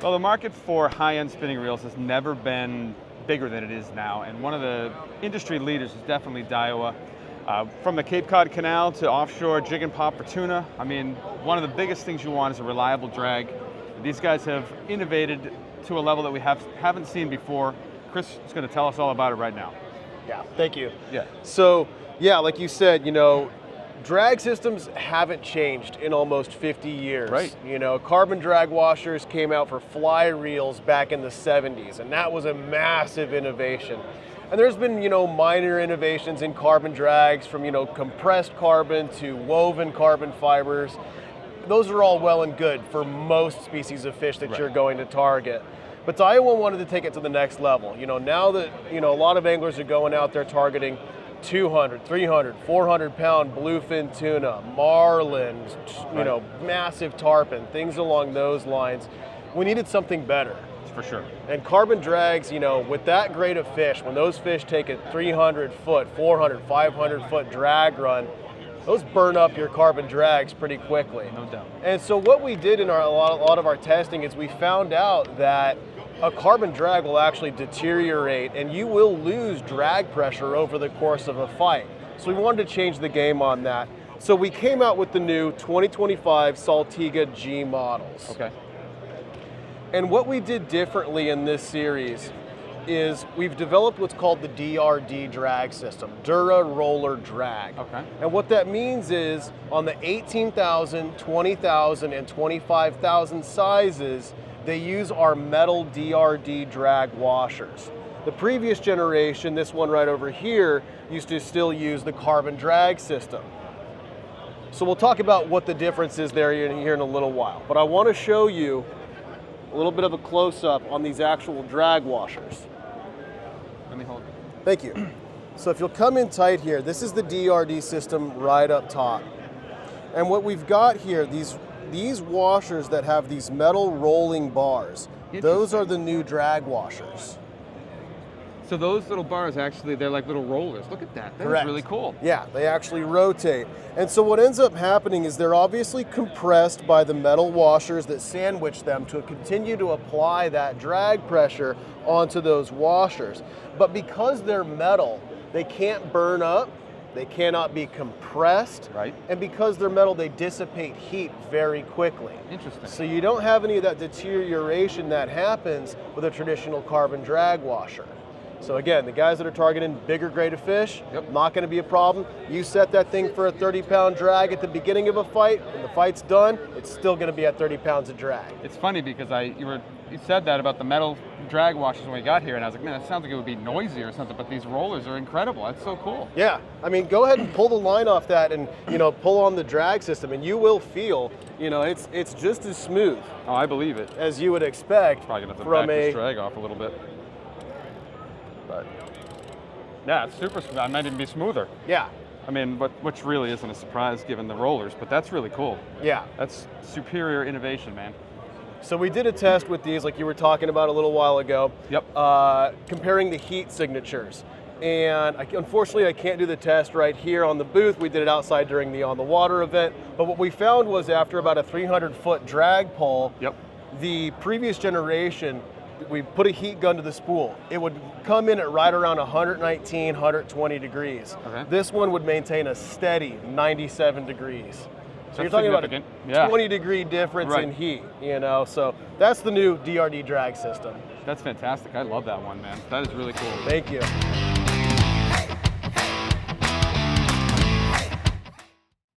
Well, the market for high-end spinning reels has never been bigger than it is now, and one of the industry leaders is definitely Daiwa. From the Cape Cod Canal to offshore jig and pop for tuna, I mean, one of the biggest things you want is a reliable drag. These guys have innovated to a level that we haven't seen before. Chris is going to tell us all about it right now. Yeah, thank you. Yeah. So, yeah, like you said, drag systems haven't changed in almost 50 years. Right. Carbon drag washers came out for fly reels back in the 70s, and that was a massive innovation. And there's been, minor innovations in carbon drags from, compressed carbon to woven carbon fibers. Those are all well and good for most species of fish that you're going to target. But Daiwa wanted to take it to the next level. Now that, a lot of anglers are going out there targeting 200, 300, 400 pound bluefin tuna, marlin, massive tarpon, things along those lines. We needed something better. For sure. And carbon drags, with that grade of fish, when those fish take a 300 foot, 400, 500 foot drag run, those burn up your carbon drags pretty quickly. No doubt. And so what we did in a lot of our testing is we found out that a carbon drag will actually deteriorate and you will lose drag pressure over the course of a fight. So we wanted to change the game on that. So we came out with the new 2025 Saltiga G models. Okay. And what we did differently in this series is we've developed what's called the DRD drag system, Dura roller drag. Okay. And what that means is on the 18,000, 20,000, and 25,000 sizes, they use our metal DRD drag washers. The previous generation, this one right over here, used to still use the carbon drag system. So we'll talk about what the difference is there here in a little while. But I want to show you a little bit of a close-up on these actual drag washers. Let me hold it. Thank you. So if you'll come in tight here, this is the DRD system right up top. And what we've got here, these washers that have these metal rolling bars, those are the new drag washers. So those little bars, actually, they're like little rollers. Look at that. That's Correct. really cool. Yeah, they actually rotate. And so what ends up happening is they're obviously compressed by the metal washers that sandwich them to continue to apply that drag pressure onto those washers. But because they're metal, they can't burn up, they cannot be compressed, right? And because they're metal, they dissipate heat very quickly. Interesting. So you don't have any of that deterioration that happens with a traditional carbon drag washer. So again, the guys that are targeting bigger grade of fish, not going to be a problem. You set that thing for a 30-pound drag at the beginning of a fight, when the fight's done, it's still going to be at 30 pounds of drag. It's funny because you said that about the metal drag washers when we got here, and I was like, man, that sounds like it would be noisy or something, but these rollers are incredible. That's so cool. Yeah, I mean, go ahead and pull the line off that and, pull on the drag system, and you will feel, it's just as smooth. Oh, I believe it. As you would expect. Probably going to have to from back this drag off a little bit. But yeah, it's super smooth. I might even be smoother. Yeah. I mean, which really isn't a surprise given the rollers, but that's really cool. Yeah. That's superior innovation, man. So we did a test with these, like you were talking about a little while ago. Yep. Comparing the heat signatures. And unfortunately, I can't do the test right here on the booth. We did it outside during the On the Water event. But what we found was after about a 300-foot drag pull, the previous generation, we put a heat gun to the spool. It would come in at right around 119, 120 degrees. Okay. This one would maintain a steady 97 degrees. So that's you're talking about a yeah. 20-degree difference in heat, So that's the new DRD drag system. That's fantastic. I love that one, man. That is really cool. Thank you.